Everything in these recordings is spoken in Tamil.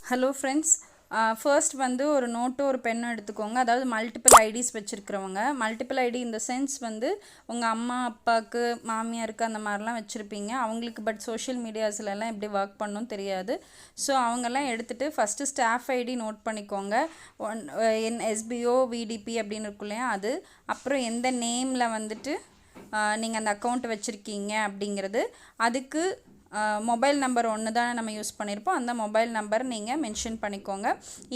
Hello friends. ஃபர்ஸ்ட் வந்து ஒரு நோட்டு ஒரு பென்னும் எடுத்துக்கோங்க. அதாவது மல்டிபிள் ஐடிஸ் வச்சுருக்கிறவங்க, மல்டிபிள் ஐடி இந்த சென்ஸ் வந்து உங்கள் அம்மா அப்பாவுக்கு மாமியாருக்கு அந்த மாதிரிலாம் வச்சுருப்பீங்க. அவங்களுக்கு பட் சோஷியல் மீடியாஸ்லலாம் எப்படி ஒர்க் பண்ணணும் தெரியாது. ஸோ அவங்கெல்லாம் எடுத்துகிட்டு ஃபஸ்ட்டு ஸ்டாஃப் ஐடி நோட் பண்ணிக்கோங்க. எஸ்பிஓ விடிபி அப்படின்னு இருக்கும் இல்லையா அது. அப்புறம் எந்த நேமில் வந்துட்டு நீங்கள் அந்த அக்கௌண்ட் வச்சுருக்கீங்க அப்படிங்கிறது. அதுக்கு மொபைல் நம்பர் ஒன்று தானே நம்ம யூஸ் பண்ணியிருப்போம். அந்த மொபைல் நம்பர் நீங்கள் மென்ஷன் பண்ணிக்கோங்க.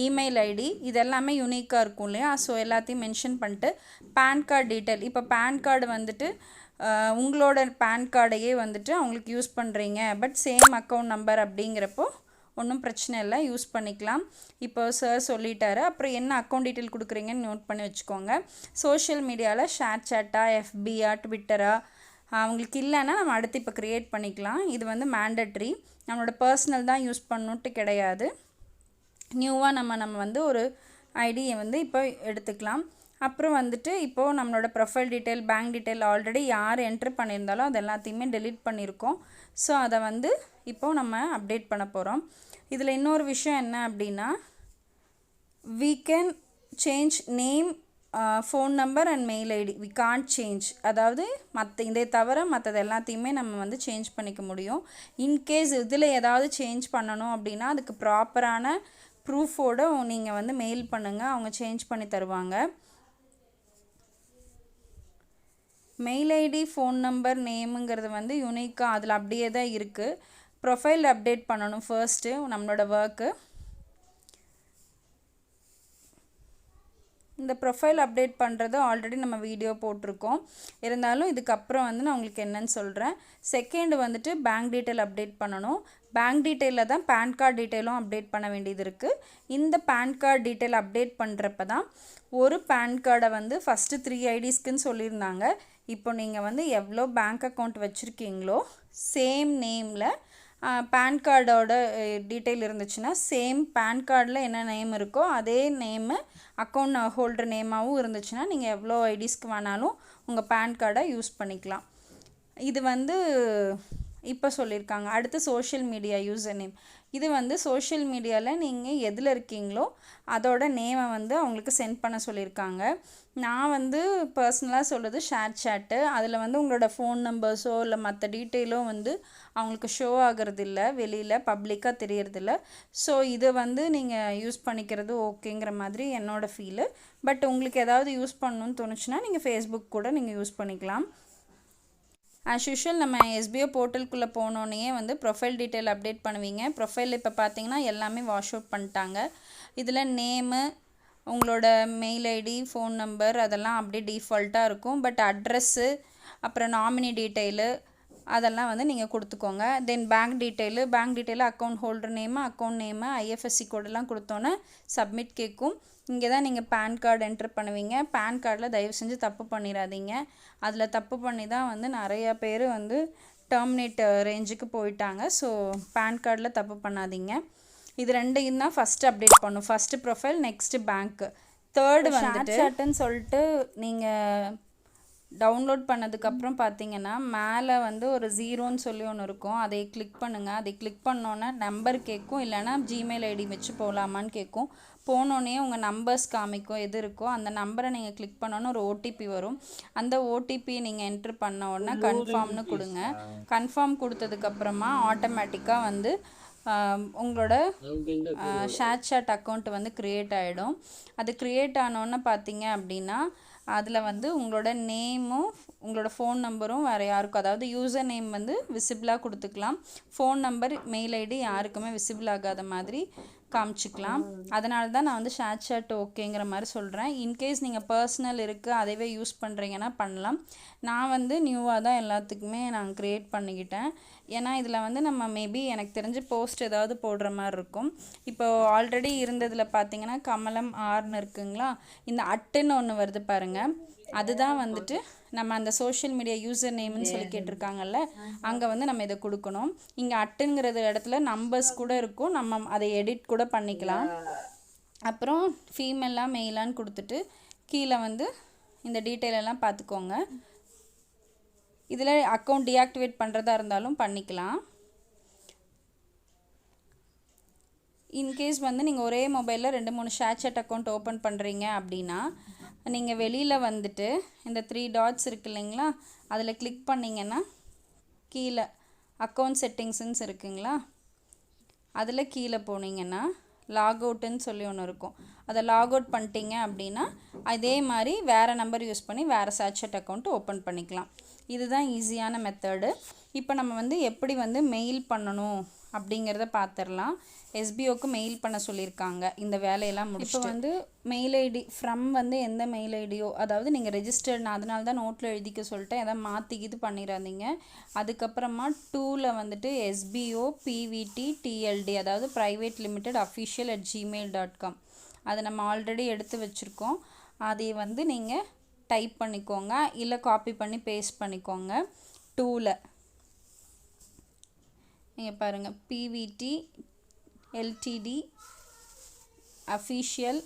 இமெயில் ஐடி இதெல்லாமே யூனிக்காக இருக்கும் இல்லையா. ஸோ எல்லாத்தையும் மென்ஷன் பண்ணிட்டு பேன் கார்டு டீட்டெயில். இப்போ பேன் கார்டு வந்துட்டு உங்களோட பேன் கார்டையே வந்துட்டு அவங்களுக்கு யூஸ் பண்ணுறீங்க, பட் சேம் அக்கௌண்ட் நம்பர் அப்படிங்கிறப்போ ஒன்றும் பிரச்சனை இல்லை, யூஸ் பண்ணிக்கலாம். இப்போ சார் சொல்லிட்டாரு. அப்புறம் என்ன அக்கௌண்ட் டீட்டெயில் கொடுக்குறீங்கன்னு நோட் பண்ணி வச்சுக்கோங்க. சோஷியல் மீடியாவில் ஷேர் சேட்டா, எஃபியா, ட்விட்டரா அவங்களுக்கு இல்லைன்னா நம்ம அடுத்து இப்போ க்ரியேட் பண்ணிக்கலாம். இது வந்து மேண்டட்ரி, நம்மளோட பர்சனல் தான் யூஸ் பண்ணணுன்ட்டு கிடையாது. நியூவாக நம்ம வந்து ஒரு ஐடியை வந்து இப்போ எடுத்துக்கலாம். அப்புறம் வந்துட்டு இப்போது நம்மளோட profile detail, bank detail already யார் என்ட்ரு பண்ணியிருந்தாலும் அது எல்லாத்தையுமே டெலீட் பண்ணியிருக்கோம். ஸோ அதை வந்து இப்போது நம்ம அப்டேட் பண்ண போகிறோம். இதில் இன்னொரு விஷயம் என்ன அப்படின்னா, we can change name, phone number and mail ID. We can't change. அதாவது இதை தவிர மற்றது எல்லாத்தையுமே நம்ம வந்து சேஞ்ச் பண்ணிக்க முடியும். இன்கேஸ் இதில் ஏதாவது சேஞ்ச் பண்ணணும் அப்படின்னா அதுக்கு ப்ராப்பரான ப்ரூஃபோடு நீங்கள் வந்து மெயில் பண்ணுங்கள், அவங்க சேஞ்ச் பண்ணி தருவாங்க. மெயில் ஐடி, ஃபோன் நம்பர், நேமுங்கிறது வந்து யூனிக்காக அதில் அப்படியே தான் இருக்குது. ப்ரொஃபைல் அப்டேட் பண்ணணும் ஃபர்ஸ்ட்டு நம்மளோட ஒர்க்கு. இந்த ப்ரொஃபைல் அப்டேட் பண்ணுறது ஆல்ரெடி நம்ம வீடியோ போட்டிருக்கோம். இருந்தாலும் இதுக்கப்புறம் வந்து நான் உங்களுக்கு என்னன்னு சொல்கிறேன். செகண்ட் வந்துட்டு பேங்க் டீட்டெயில் அப்டேட் பண்ணணும். பேங்க் டீட்டெயிலில் தான் பேன் கார்டு டீட்டெயிலும் அப்டேட் பண்ண வேண்டியது இருக்குது. இந்த பேன் கார்டு டீட்டெயில் அப்டேட் பண்ணுறப்ப தான் ஒரு பேன் கார்டை வந்து ஃபஸ்ட்டு 3 ஐடிஸ்க்குன்னு சொல்லியிருந்தாங்க. இப்போ நீங்கள் வந்து எவ்வளோ பேங்க் அக்கௌண்ட் வச்சுருக்கீங்களோ சேம் நேமில் பேன் கார்டோட டீட்டெயில் இருந்துச்சுன்னா சேம் பேன் கார்டில் என்ன நேம் இருக்கோ அதே நேமு அக்கௌண்ட் ஹோல்டர் நேமாகவும் இருந்துச்சுன்னா நீங்கள் எவ்வளோ ஐடிஸ்க்கு வேணாலும் உங்கள் பேன் கார்டை யூஸ் பண்ணிக்கலாம். இது வந்து இப்போ சொல்லியிருக்காங்க. அடுத்து சோஷியல் மீடியா யூசர் நேம். இது வந்து சோஷியல் மீடியாவில் நீங்கள் எதில் இருக்கீங்களோ அதோட நேமை வந்து அவங்களுக்கு சென்ட் பண்ண சொல்லியிருக்காங்க. நான் வந்து பர்சனலாக சொல்கிறது ஷேர் சேட்டு. அதில் வந்து உங்களோட ஃபோன் நம்பர்ஸோ இல்லை மற்ற டீட்டெயிலோ வந்து அவங்களுக்கு ஷோ ஆகிறது இல்லை, வெளியில் பப்ளிக்காக தெரியறதில்ல. ஸோ இதை வந்து நீங்கள் யூஸ் பண்ணிக்கிறது ஓகேங்கிற மாதிரி என்னோடய ஃபீலு. பட் உங்களுக்கு ஏதாவது யூஸ் பண்ணணுன்னு தோணுச்சுன்னா நீங்கள் ஃபேஸ்புக் கூட நீங்கள் யூஸ் பண்ணிக்கலாம். ஆஸ் யூஷுவல் நம்ம எஸ்பிஓ போர்ட்டலுக்குள்ளே போனோன்னே வந்து ப்ரொஃபைல் டீட்டெயில் அப்டேட் பண்ணுவீங்க. ப்ரொஃபைல் இப்போ பார்த்தீங்கன்னா எல்லாமே வாஷ் அவுட் பண்ணிட்டாங்க. இதில் நேமு, உங்களோட மெயில் ஐடி, ஃபோன் நம்பர் அதெல்லாம் அப்படியே டிஃபால்ட்டாக இருக்கும். பட் அட்ரெஸ்ஸு, அப்புறம் நாமினி டீட்டெயிலு அதெல்லாம் வந்து நீங்கள் கொடுத்துக்கோங்க. Then bank detail account holder account name IFSC கோடெல்லாம் கொடுத்தோன்னே சப்மிட் கேட்கும். இங்கே தான் நீங்கள் பேன் கார்டு என்ட்ரு பண்ணுவீங்க. பேன் கார்டில் தயவு செஞ்சு தப்பு பண்ணிடாதீங்க. அதில் தப்பு பண்ணி தான் வந்து நிறையா பேர் வந்து டெர்மினேட் ரேஞ்சுக்கு போயிட்டாங்க. ஸோ பேன் கார்டில் தப்பு பண்ணாதீங்க. இது ரெண்டையும் தான் ஃபஸ்ட்டு அப்டேட் பண்ணும். ஃபஸ்ட்டு ப்ரொஃபைல், நெக்ஸ்ட்டு பேங்க்கு. தேர்டு வந்துட்டு சாட்டுன்னு சொல்லிட்டு நீங்கள் டவுன்லோட் பண்ணதுக்கப்புறம் பார்த்தீங்கன்னா மேலே வந்து ஒரு 0ன்னு சொல்லி ஒன்று இருக்கும். அதை கிளிக் பண்ணுங்கள். அதை கிளிக் பண்ணோன்னே நம்பர் கேட்கும், இல்லைனா ஜிமெயில் ஐடி வச்சு போகலாமான்னு கேட்கும். போனோடனே உங்கள் நம்பர்ஸ் காமிக்கும், எது இருக்கோ அந்த நம்பரை நீங்கள் கிளிக் பண்ணோன்னே ஒரு ஓடிபி வரும். அந்த ஓடிபி நீங்கள் என்ட்ரு பண்ண உடனே கன்ஃபார்ம்னு கொடுங்க. கன்ஃபார்ம் கொடுத்ததுக்கப்புறமா ஆட்டோமேட்டிக்காக வந்து உங்களோட ஷேர் சாட் அக்கௌண்ட் வந்து க்ரியேட் ஆகிடும். அது க்ரியேட் ஆனோன்னு பார்த்தீங்க அப்படின்னா அதில் வந்து உங்களோட நேமும் உங்களோட ஃபோன் நம்பரும் வேறு யாருக்கும், அதாவது யூசர் நேம் வந்து விசிபிளாக கொடுத்துக்கலாம். ஃபோன் நம்பர், மெயில் ஐடி யாருக்குமே விசிபிள் ஆகாத மாதிரி காமிச்சிக்கலாம். அதனால தான் நான் வந்து ஷேர் சாட் ஓகேங்கிற மாதிரி சொல்கிறேன். இன்கேஸ் நீங்கள் பர்சனல் இருக்குது அதைவே யூஸ் பண்ணுறீங்கன்னா பண்ணலாம். நான் வந்து நியூவாக தான் எல்லாத்துக்குமே நான் க்ரியேட் பண்ணிக்கிட்டேன். ஏன்னா இதில் வந்து நம்ம மேபி எனக்கு தெரிஞ்சு போஸ்ட் ஏதாவது போடுற மாதிரி இருக்கும். இப்போது ஆல்ரெடி இருந்ததில் பார்த்தீங்கன்னா கமலம் ஆர்னு இருக்குங்களா, இந்த அட்டுன்னு ஒன்று வருது பாருங்கள். அதுதான் வந்துட்டு நம்ம அந்த சோஷியல் மீடியா யூசர் நேம்னு சொல்லி கேட்டிருக்காங்கல்ல, அங்கே வந்து நம்ம இதை கொடுக்கணும். இங்கே அட்டுங்கிறது இடத்துல நம்பர்ஸ் கூட இருக்கும், நம்ம அதை எடிட் கூட பண்ணிக்கலாம். அப்புறம் ஃபீமேலா மெயிலான்னு கொடுத்துட்டு கீழே வந்து இந்த டீட்டெயில் எல்லாம் பார்த்துக்கோங்க. இதில் அக்கௌண்ட் டீஆக்டிவேட் பண்ணுறதா இருந்தாலும் பண்ணிக்கலாம். இன்கேஸ் வந்து நீங்கள் ஒரே மொபைலில் 2-3 ஷேர்சேட் அக்கௌண்ட் ஓப்பன் பண்ணுறீங்க அப்படின்னா நீங்கள் வெளியில் வந்துட்டு இந்த 3 டாட்ஸ் இருக்கு இல்லைங்களா, அதில் கிளிக் பண்ணிங்கன்னா கீழே அக்கௌண்ட் செட்டிங்ஸுன்னு இருக்குங்களா, அதில் கீழே போனீங்கன்னா லாக் அவுட்டுன்னு சொல்லி ஒன்று இருக்கும். அதை லாக் அவுட் பண்ணிட்டீங்க அப்படின்னா அதே மாதிரி வேறு நம்பர் யூஸ் பண்ணி வேறு ஷேர்சேட் அக்கௌண்ட் ஓப்பன் பண்ணிக்கலாம். இதுதான் ஈஸியான மெத்தடு. இப்போ நம்ம வந்து எப்படி வந்து மெயில் பண்ணணும் அப்படிங்கிறத பார்த்துடலாம். எஸ்பிஓக்கு மெயில் பண்ண சொல்லியிருக்காங்க இந்த வேலையெல்லாம் முடிச்சு. இப்போ வந்து மெயில் ஐடி ஃப்ரம் வந்து எந்த மெயில் ஐடியோ, அதாவது நீங்கள் ரெஜிஸ்டர்ட், நான் அதனால தான் நோட்டில் எழுதிக்க சொல்லிட்டேன், எதாவது மாற்றிக்கிது பண்ணிடாதீங்க. அதுக்கப்புறமா 2ல் வந்துட்டு எஸ்பிஓ பிவிடி டிஎல்டி, அதாவது ப்ரைவேட் லிமிடெட் அஃபிஷியல் @gmail.com, அதை நம்ம ஆல்ரெடி எடுத்து வச்சுருக்கோம். அதை வந்து நீங்கள் டைப் பண்ணிக்கோங்க, இல்லை காப்பி பண்ணி பேஸ்ட் பண்ணிக்கோங்க. 2ல் நீங்கள் பாருங்கள், பிவிடி எல்டிடி அஃபிஷியல்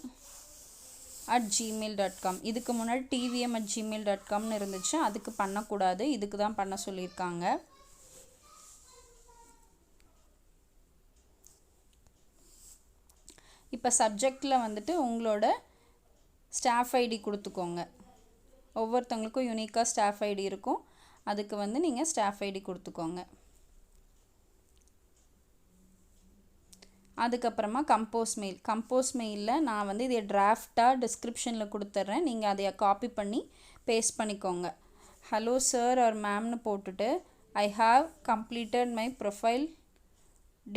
@gmail.com. இதுக்கு முன்னாடி tvm@gmail.comனு இருந்துச்சு, அதுக்கு பண்ணக்கூடாது, இதுக்கு தான் பண்ண சொல்லியிருக்காங்க. இப்போ சப்ஜெக்டில் வந்துட்டு உங்களோட ஸ்டாஃப் ஐடி கொடுத்துக்கோங்க. ஒவ்வொருத்தவங்களுக்கும் யூனிக்காக ஸ்டாஃப் ஐடி இருக்கும், அதுக்கு வந்து நீங்கள் ஸ்டாஃப் ஐடி கொடுத்துக்கோங்க. அதுக்கப்புறமா கம்போஸ் மெயிலில் நான் வந்து இதை டிராஃப்டாக டிஸ்கிரிப்ஷனில் கொடுத்துட்றேன், நீங்கள் அதை காப்பி பண்ணி பேஸ்ட் பண்ணிக்கோங்க. ஹலோ சார் ஆர் மேம்னு போட்டுட்டு I have completed my profile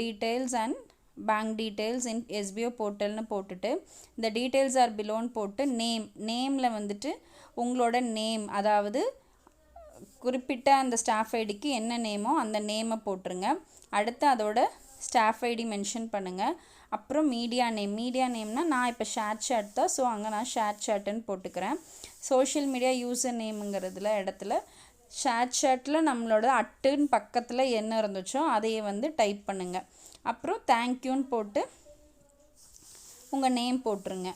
details and bank details in SPO போர்ட்டல்னு போட்டுட்டு இந்த டீட்டெயில்ஸ் ஆர் பிலோன்னு போட்டு நேமில் வந்துட்டு உங்களோட நேம், அதாவது குறிப்பிட்ட அந்த ஸ்டாஃப் ஐடிக்கு என்ன நேமோ அந்த நேமை போட்டுருங்க. அடுத்து அதோட ஸ்டாஃப் ஐடி மென்ஷன் பண்ணுங்கள். அப்புறம் மீடியா நேம்னால் நான் இப்போ ஷேர்சேட் தான், ஸோ அங்கே நான் ஷேர்சேட்டுன்னு போட்டுக்கிறேன். சோஷியல் மீடியா யூசர் நேமுங்கிறதுல இடத்துல ஷேர்சேட்டில் நம்மளோட @ன்னு பக்கத்தில் என்ன இருந்துச்சோ அதையே வந்து டைப் பண்ணுங்கள். அப்புறம் தேங்க்யூன்னு போட்டு உங்கள் நேம் போட்டுருங்க.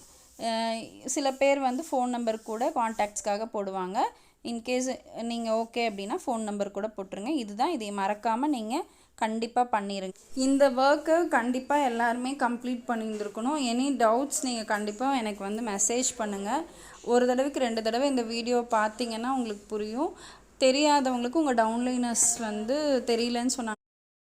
சில பேர் வந்து ஃபோன் நம்பர் கூட கான்டாக்ட்ஸ்க்காக போடுவாங்க. இன்கேஸ் நீங்கள் ஓகே அப்படின்னா ஃபோன் நம்பர் கூட போட்டுருங்க. இதுதான், இதை மறக்காமல் நீங்கள் கண்டிப்பாக பண்ணிடுங்க. இந்த ஒர்க்கை கண்டிப்பாக எல்லாருமே கம்ப்ளீட் பண்ணியிருந்துருக்கணும். எனி டவுட்ஸ் நீங்கள் கண்டிப்பாக எனக்கு வந்து மெசேஜ் பண்ணுங்கள். ஒரு தடவைக்கு 2 தடவை இந்த வீடியோ பார்த்தீங்கன்னா உங்களுக்கு புரியும். தெரியாதவங்களுக்கு உங்கள் டவுன்லைனர்ஸ் வந்து தெரியலன்னு சொன்னாங்க